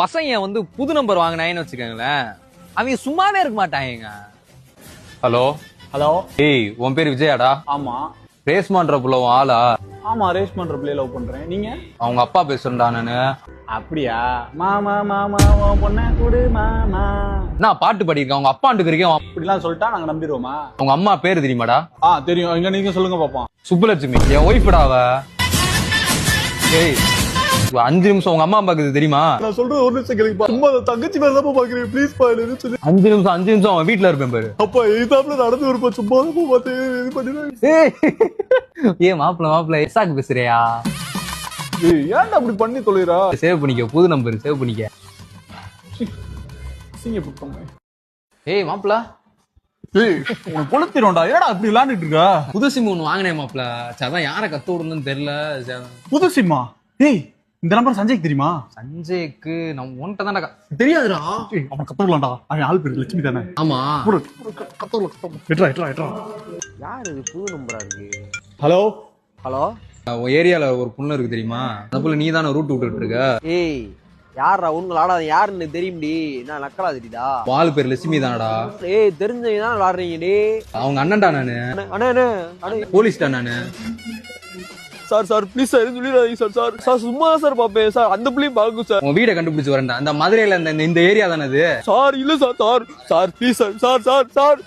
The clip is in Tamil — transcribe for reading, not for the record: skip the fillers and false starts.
பசங்க வந்து புது நம்பர் வாங்கினாங்கன்னு வச்சுக்கோங்களேன், அவங்க சும்மாவே இருக்க மாட்டாங்க. Hello hello. ஏய், உன் பேர் விஜயாடா? ஆமா. ரேஸ்மான்ற புள்ள உன் ஆளா? ஆமா, ரேஸ் பண்ற பிள்ளைய லவ் பண்றேன். நீங்க? அவங்க அப்பா பேசுறா நானு. அப்படியா? மாமா மாமா உன் பொண்ண கூடு மாமா. நான் பாட்டு பாடியிருக்கேன். அவங்க அப்பாண்டுக்கு இருக்கேன். இப்படிலாம் சொல்லிட்டா நாங்க நம்பிடுவோமா? அவங்க அம்மா பேரு தெரியுமாடா? தெரியும். இங்க நீங்க சொல்லுங்க பாப்போம். சுப்புலட்சுமி. என் ஒய்ஃப்டா அவ. ஏய், 5 நிமிஷம் உங்க அம்மா பாக்குது தெரியுமா? நான் சொல்றது ஒரு நிமிஷம் கேளுங்க. சும்மா தங்கச்சி மேல தான் பாக்குறேன். ப்ளீஸ் பாருன்னு சொல்லி 5 நிமிஷம் அவன் வீட்டுல இருப்பேன் பாரு. அப்பா எய்தாப்ல நடந்து இருப்போம். சும்மா தான் பார்த்து இது பண்ணிடுறேன். ஏய் மாப்பிள்ள எஸ்ஸாக்கு பேசுறியா? ஏன்டா அப்படி பண்ணி தொலைறா? சேவ் பண்ணிக்க, புது நம்பர் சேவ் பண்ணிக்க. ஏய் மாப்பிள்ள, உனக்கு கொளுத்திடும்டா. ஏடா அப்படி விளையாண்டுட்டு இருக்கா? புது சிம் ஒண்ணு வாங்கினேன் மாப்பிள்ள. அதான் யாரை கத்து விடணும்னு தெரியல. புது சிம்மா? ஏய், இந்த நம்பர் சஞ்சய்க்கு தெரியுமா? சஞ்சய்க்கு நம்ம உன்கிட்ட தான்டா தெரியாதுடா. அவன் கத்த விடலாம்டா. அவன் ஆள் பேரு லட்சுமி தானே? ஆமா. யார் இது புது நம்பரா இருக்கு? Hello hello. உன் ஏரியால ஒரு பொண்ணு இருக்கு தெரியுமா? அந்த புள்ள நீ தானே ரூட் விட்டுட்டு இருக்க. ஏய், யாரா உங்களை ஆடாத? யாருன்னு தெரியும்டி. என்ன நக்கலா தெரியுதா? வால் பேர் லட்சுமி தானடா. ஏய், தெரிஞ்சவங்க தான் விளாடுறீங்க டி. அவங்க அண்ணன்டா நானு. அண்ணா அண்ணா போலீஸ்டா நானு. சார் ப்ளீஸ் சார் சொல்லிடாதீங்க சார். சார் சும்மா சார் பாப்பேன் சார். அந்த பிள்ளையும் பாக்கும் சார். உன் வீடை கண்டுபிடிச்சு வரேன்டா. அந்த மதுரையில இந்த ஏரியா தானே அது. சார் இல்ல சார் ப்ளீஸ் சார்.